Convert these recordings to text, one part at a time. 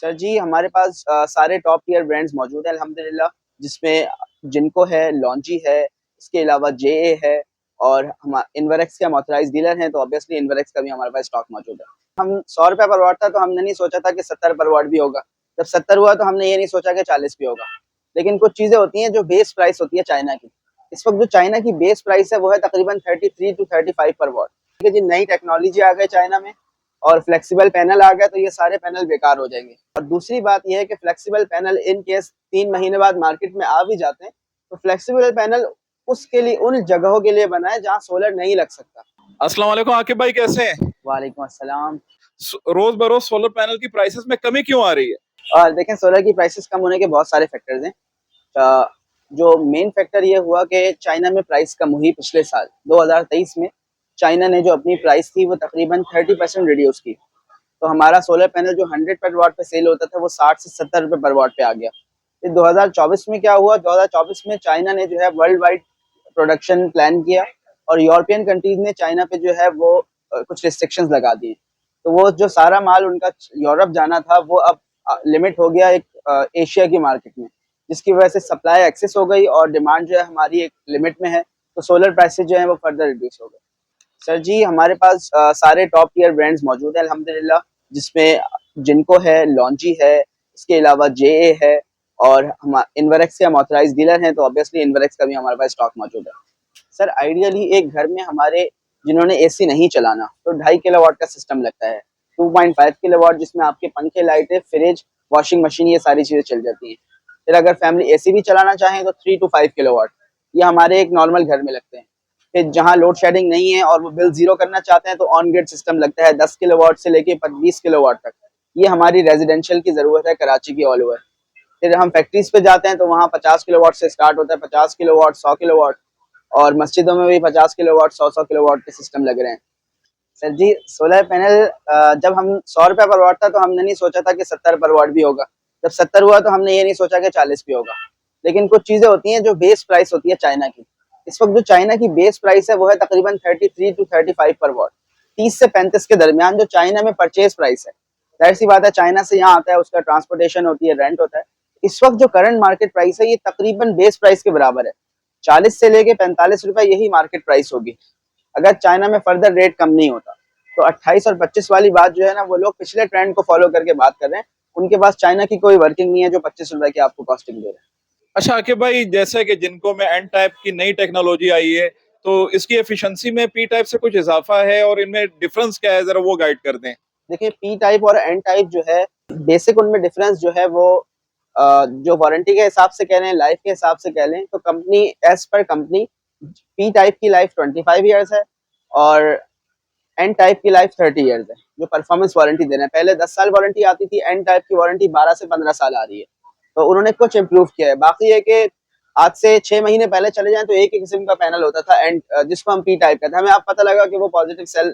Sir जी, हमारे पास सारे top tier brands मौजूद हैं अल्हम्दुलिल्लाह, जिसमें जिनको है, लॉन्जी है, इसके अलावा जेए है और हम इन्वरेक्स के हम ऑथराइज़्ड डीलर हैं, तो ऑब्वियसली इन्वरेक्स का भी हमारे पास स्टॉक मौजूद है। हम ₹100 पर वॉट था, तो हमने नहीं सोचा था कि 70 पर वॉट भी होगा। जब 70 हुआ, तो हमने ये नहीं सोचा कि 40 भी होगा। लेकिन कुछ चीज़ें होती हैं, जो बेस प्राइस होती है चाइना की। इस वक़्त जो चाइना की बेस प्राइस है, वो है तकरीबन 33 टू 35 पर वॉट। ठीक है जी, नई टेक्नोलॉजी आ गई चाइना में और फ्लेक्सिबल पैनल आ गया, तो ये सारे पैनल बेकार हो जाएंगे। और दूसरी बात ये है कि फ्लेक्सिबल पैनल इन केस 3 महीने बाद मार्केट में आ भी जाते हैं, तो फ्लेक्सिबल पैनल उसके लिए, उन जगहों के लिए बना है जहाँ सोलर नहीं लग सकता। अस्सलाम वालेकुम आकिब भाई, कैसे हैं? वालेकुम अस्सलाम। रोज बरोज सोलर पैनल की प्राइसेस में कमी क्यों आ रही है? और देखें, सोलर की प्राइसेस कम होने के बहुत सारे फैक्टर्स हैं। जो मेन फैक्टर ये हुआ कि चाइना में प्राइस कम हुई पिछले साल 2023 में। चाइना ने जो अपनी प्राइस थी वो तकरीबन 30% रिड्यूस की, तो हमारा सोलर पैनल जो 100 पर वॉट पे सेल होता था वो 60 से 70 रुपए पर वॉट पे आ गया। फिर 2024 में क्या हुआ, 2024 में चाइना ने जो है वर्ल्ड वाइड प्रोडक्शन प्लान किया और यूरोपियन कंट्रीज ने चाइना पे जो है वो कुछ रिस्ट्रिक्शंस लगा दिए। तो वो जो सारा माल उनका यूरोप जाना था वो अब लिमिट हो गया एक एशिया की मार्केट में, जिसकी वजह से सप्लाई एक्सेस हो गई और डिमांड जो है हमारी एक लिमिट में है, तो सोलर प्राइसेस जो है वो फर्दर रिड्यूस हो गए। सर जी, हमारे पास सारे टॉप टियर ब्रांड्स मौजूद हैं अल्हम्दुलिल्लाह, जिसमें जिनको है, लॉन्जी है, इसके अलावा जेए है और हम इन्वरेक्स के हम ऑथराइज्ड डीलर हैं, तो ऑब्वियसली इन्वरेक्स का भी हमारे पास स्टॉक मौजूद है। सर, आइडियली एक घर में हमारे जिन्होंने एसी नहीं चलाना, तो 2.5 किलोवाट का सिस्टम लगता है। 2.5 किलोवाट जिसमें आपके पंखे, लाइटें, फ्रिज, वॉशिंग मशीन, ये सारी चीज़ें चल जाती हैं। फिर अगर फैमिली एसी भी चलाना चाहें तो 3 टू 5 किलोवाट, ये हमारे एक नॉर्मल घर में लगते हैं। फिर जहाँ लोड शेडिंग नहीं है और वो बिल ज़ीरो करना चाहते हैं, तो ऑन ग्रिड सिस्टम लगता है 10 किलोवाट से लेके 20 किलोवाट तक। ये हमारी रेजिडेंशियल की ज़रूरत है कराची की ऑल ओवर। फिर हम फैक्ट्रीज पे जाते हैं तो वहाँ 50 किलोवाट से स्टार्ट होता है, 50 किलोवाट, 100 किलोवाट और मस्जिदों में भी 50 किलोवाट, 100-100 किलोवाट के सिस्टम लग रहे हैं। सर जी, सोलर पैनल जब हम ₹100 पर वॉट था, तो हमने नहीं सोचा था कि 70 पर वॉट भी होगा। जब 70 हुआ, तो हमने ये नहीं सोचा कि 40 भी होगा। लेकिन कुछ चीज़ें होती हैं, जो बेस प्राइस होती है चाइना की। इस वक़्त जो चाइना की बेस प्राइस है, वो है तकरीबन 33 टू 35 पर वॉट। 30 से 35 के दरमियान जो चाइना में परचेज़ प्राइस है। ज़ाहिर-सी बात है, चाइना से यहाँ आता है, उसका ट्रांसपोर्टेशन होती है, रेंट होता है। इस वक़्त जो करंट मार्केट प्राइस है, ये तकरीबन बेस प्राइस के बराबर है। 40 से लेके ₹45 यही मार्केट प्राइस होगी, अगर चाइना में फर्दर रेट कम नहीं होता। तो 28 और 25 वाली बात जो है ना, वो लोग पिछले ट्रेंड को फॉलो करके बात कर रहे हैं। उनके पास चाइना की कोई वर्किंग नहीं है जो ₹25 की आपको कॉस्टिंग दे रहे हैं। अच्छा आकिब भाई, जैसे कि जिनको में एन टाइप की नई टेक्नोलॉजी आई है, तो इसकी एफिशिएंसी में पी टाइप से कुछ इजाफा है और इनमें डिफरेंस क्या है, जरा वो गाइड कर दें। देखिए, पी टाइप और एन टाइप जो है, बेसिक उनमें डिफरेंस जो है वो जो वारंटी के हिसाब से कह लें, लाइफ के हिसाब से कह लें, तो company as per company P type की लाइफ 25 ईयर्स है और एन टाइप की लाइफ 30 ईयर्स है, जो परफॉर्मेंस वारंटी दे रहे हैं। पहले 10 साल वारंटी आती थी, एन टाइप की वारंटी 12 से 15 साल आ रही है। तो उन्होंने कुछ इम्प्रूव किया है। बाकी है कि आज से 6 महीने पहले चले जाएं तो एक ही किस्म का पैनल होता था, एंड जिसको हम पी टाइप कहते हैं। हमें अब पता लगा कि वो पॉजिटिव सेल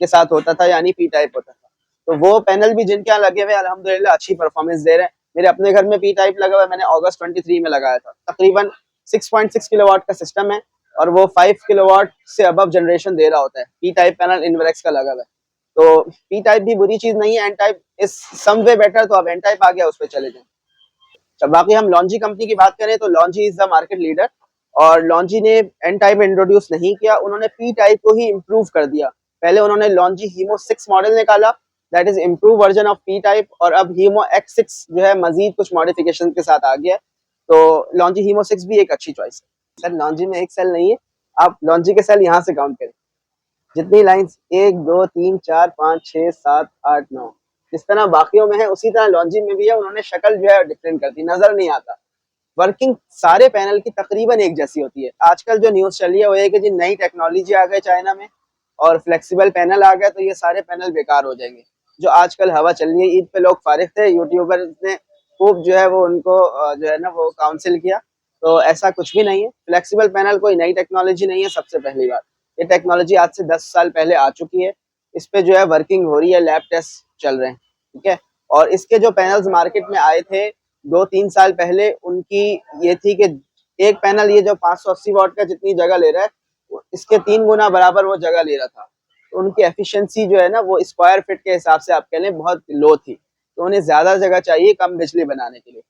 के साथ होता था, यानी पी टाइप होता था। तो वो पैनल भी जिनके यहाँ लगे हुए अल्हम्दुलिल्लाह अच्छी परफॉर्मेंस दे रहे हैं। मेरे अपने घर में पी टाइप लगा हुआ है, मैंने अगस्त 23 में लगाया था। तकरीबन 6.6 किलोवाट का सिस्टम है और वो 5 किलोवाट से अबव जनरेशन दे रहा होता है। पी टाइप पैनल इन्वरेक्स का लगा हुआ है, तो पी टाइप भी बुरी चीज नहीं है, N type is some way better. तो अब एन टाइप आ गया, उस पर चले जाएं। जब बाकी हम लॉन्जी कंपनी की बात करें, तो लॉन्जी इज द मार्केट लीडर और लॉन्जी ने एन टाइप इंट्रोड्यूस नहीं किया, उन्होंने पी टाइप को ही इम्प्रूव कर दिया। पहले उन्होंने लॉन्जी हीमो 6 मॉडल निकाला, that is improve version of P type, और अब हीमो X6 जो है मजीद कुछ मॉडिफिकेशन के साथ आ गया है। तो लॉन्जी हीमो 6 भी एक अच्छी चॉइस है। सर, लॉन्जी में एक सेल नहीं है, आप लॉन्जी के सेल यहाँ से काउंट करें, जितनी लाइंस 1 2 3 4 5 6 7 8 9, जिस तरह बाकियों में है उसी तरह लॉन्जी में भी है। उन्होंने शक्ल जो है डिफरेंट कर दी, नजर नहीं आता। वर्किंग सारे पैनल की तकरीबन एक जैसी होती है। आजकल जो न्यूज चल रही है वो है कि जी नई टेक्नोलॉजी आ गई चाइना में और फ्लेक्सिबल पैनल आ गया, तो ये सारे पैनल बेकार हो जाएंगे। जो आजकल हवा चल रही है, ईद पे लोग फारिग थे, यूट्यूबर ने खूब जो है वो उनको जो है ना वो काउंसिल किया, तो ऐसा कुछ भी नहीं है। फ्लेक्सिबल पैनल कोई नई टेक्नोलॉजी नहीं है। सबसे पहली बात, ये टेक्नोलॉजी आज से 10 साल पहले आ चुकी है, इस पे जो है वर्किंग हो रही है, लैब टेस्ट चल रहे हैं, ठीक है। और इसके जो पैनल्स मार्केट में आए थे 2-3 साल पहले, उनकी ये थी कि एक पैनल ये जो 580 वाट का जितनी जगह ले रहा है, इसके 3 गुना बराबर वो जगह ले रहा था। तो उनकी एफिशिएंसी जो है ना, वो स्क्वायर फीट के हिसाब से आप कह लें बहुत लो थी। तो उन्हें ज़्यादा जगह चाहिए कम बिजली बनाने के लिए।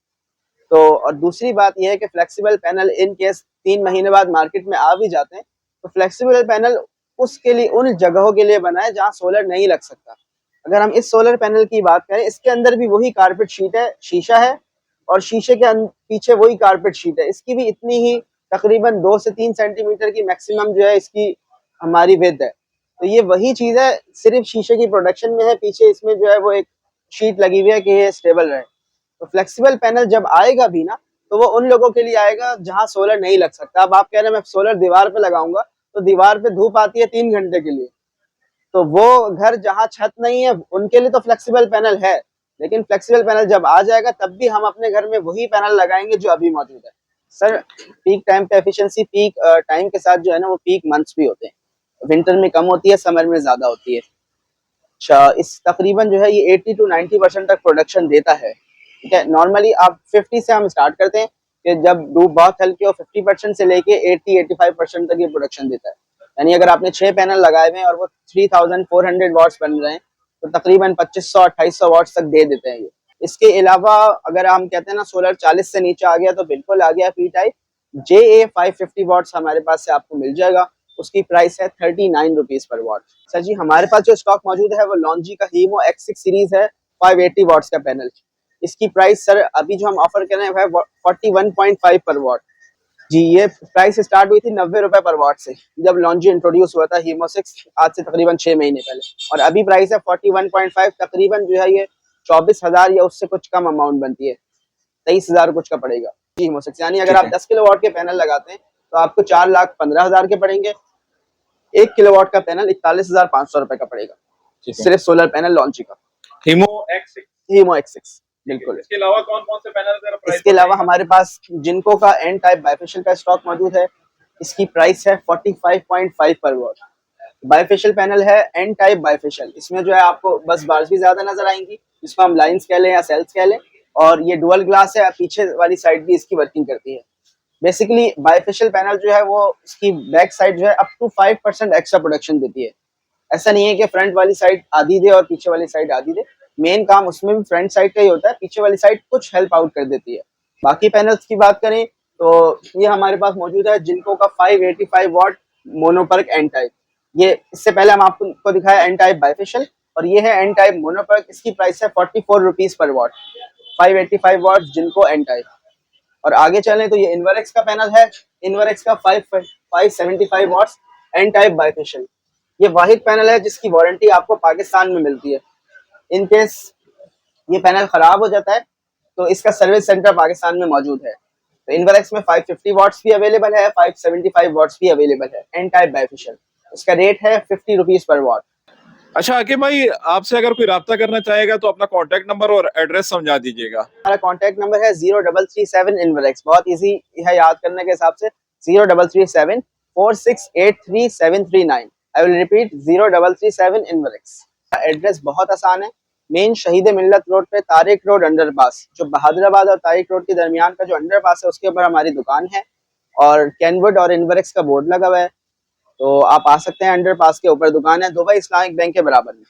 तो और दूसरी बात यह है कि फ्लेक्सिबल पैनल इन केस 3 महीने बाद मार्केट में आ भी जाते हैं, तो फ्लेक्सिबल पैनल उसके लिए उन जगहों के लिए बना है जहाँ सोलर नहीं लग सकता। अगर हम इस सोलर पैनल की बात करें, इसके अंदर भी वही कारपेट शीट है, शीशा है और शीशे के पीछे वही कारपेट शीट है। इसकी भी इतनी ही तकरीबन 2 से 3 सेंटीमीटर की मैक्सिमम जो है इसकी हमारी विड्थ है। तो ये वही चीज़ है, सिर्फ शीशे की प्रोडक्शन में है, पीछे इसमें जो है वो एक शीट लगी हुई है कि ये स्टेबल रहे। तो फ्लेक्सिबल पैनल जब आएगा भी ना, तो वो उन लोगों के लिए आएगा जहां सोलर नहीं लग सकता। अब आप कह रहे हैं मैं सोलर दीवार पे लगाऊंगा, तो दीवार पे धूप आती है 3 घंटे के लिए, तो वो घर जहां छत नहीं है उनके लिए तो फ्लेक्सिबल पैनल है। लेकिन फ्लेक्सिबल पैनल जब आ जाएगा तब भी हम अपने घर में वही पैनल लगाएंगे जो अभी मौजूद है। सर, पीक टाइम पे एफिशिएंसी पीक टाइम के साथ जो है ना वो पीक मंथ्स भी होते हैं। विंटर में कम होती है, समर में ज्यादा होती है। अच्छा, इस तकरीबन जो है ये 80 to 90% तक प्रोडक्शन देता है। ठीक है, नॉर्मली आप 50 से हम स्टार्ट करते हैं कि जब धूप बहुत हल्की हो, 50% से लेके 80-85% तक ये प्रोडक्शन देता है। यानी अगर आपने 6 पैनल लगाए हुए हैं और वो 3400 वॉट्स बन रहे हैं, तो तकरीबन 2500-2800 वॉट्स तक दे देते हैं ये। इसके अलावा अगर हम कहते हैं ना सोलर 40 से नीचे आ गया तो बिल्कुल आ गया पी टाइप। JA550 वॉट्स हमारे पास से आपको मिल जाएगा। उसकी प्राइस है 39 रुपीज पर वॉट। सर जी, हमारे पास जो स्टॉक मौजूद है वो लॉन्जी का हीमो X6 सीरीज है, 580 वॉट्स का पैनल। इसकी प्राइस सर अभी जो हम ऑफर कर रहे हैं वो 41.5 पर वॉट। जी, ये प्राइस स्टार्ट हुई थी 90 रुपए पर वॉट से जब लॉन्जी इंट्रोड्यूस हुआ था हीमो 6 आज से तकरीबन 6 महीने पहले, और अभी प्राइस है 41.5। तकरीबन जो है ये 24,000 या उससे कुछ कम अमाउंट बनती है, 23,000 कुछ का पड़ेगा जी हीमो 6। यानी अगर आप 10 किलोवाट के पैनल लगाते हैं तो आपको 4,15,000 के पड़ेंगे। 1 किलोवाट का पैनल 41,500 रुपए का पड़ेगा, सिर्फ सोलर पैनल लॉन्ची का। हीमो X6। हीमो X6 बिल्कुल। इसके अलावा कौन कौन से पैनल? इसके अलावा हमारे पास जिनको का एन टाइप बाइफेशियल का स्टॉक मौजूद है। इसकी प्राइस है 45.5 पर वॉट। बाइफेशियल पैनल है, एन टाइप बाइफेशियल। इसमें जो है आपको बस बार्स भी ज्यादा नजर आएंगी, जिसको हम लाइंस कह लें या सेल्स कह लें, और ये डुअल ग्लास है, पीछे वाली साइड भी इसकी वर्किंग करती है। बेसिकली बाइफेशियल पैनल जो है वो इसकी बैक साइड जो है अप टू 5% एक्स्ट्रा प्रोडक्शन देती है। ऐसा नहीं है कि फ्रंट वाली साइड आधी दे और पीछे वाली साइड आधी दे, मेन काम उसमें भी फ्रंट साइड का ही होता है, पीछे वाली साइड कुछ हेल्प आउट कर देती है। बाकी पैनल्स की बात करें तो ये हमारे पास मौजूद है जिनको का 585 वॉट मोनोपर्क एन टाइप। ये इससे पहले हम आपको दिखाया एन टाइप बाइफेशियल, और ये है एन टाइप मोनोपर्क। इसकी प्राइस है 44 रुपीज पर वॉट। 585 वॉट जिनको एन टाइप। और आगे चलें तो ये इन्वरेक्स का पैनल है, इन्वरेक्स का 575 वॉट्स एन टाइप बाइफेशियल। ये वाहिद पैनल है जिसकी वारंटी आपको पाकिस्तान में मिलती है। इन केस ये पैनल खराब हो जाता है तो इसका सर्विस सेंटर पाकिस्तान में मौजूद है। तो इन्वरेक्स में 550 वॉट्स भी अवेलेबल है, 575 वॉट्स भी अवेलेबल है, एन टाइप बाइफेशियल। इसका रेट है 50 रुपीज पर वॉट। अच्छा आकिब भाई, आपसे अगर कोई राब्ता करना चाहेगा तो अपना कॉन्टेक्ट नंबर और एड्रेस समझा दीजिएगा। हमारा कॉन्टेक्ट नंबर है 0337 इन्वरेक्स। बहुत इजी है याद करने के हिसाब से, 0337 4683739। I will repeat 0337 Inverex. Address बहुत आसान है, मेन शहीद मिल्लत रोड पे तारिक रोड अंडरपास, जो बहादुराबाद और तारिक रोड के दरमियान का जो अंडरपास है उसके ऊपर हमारी दुकान है, और कैनवुड और इन्वरेक्स का बोर्ड लगा हुआ है। तो आप आ सकते हैं, अंडरपास के ऊपर दुकान है, दुबई इस्लामिक बैंक के बराबर में।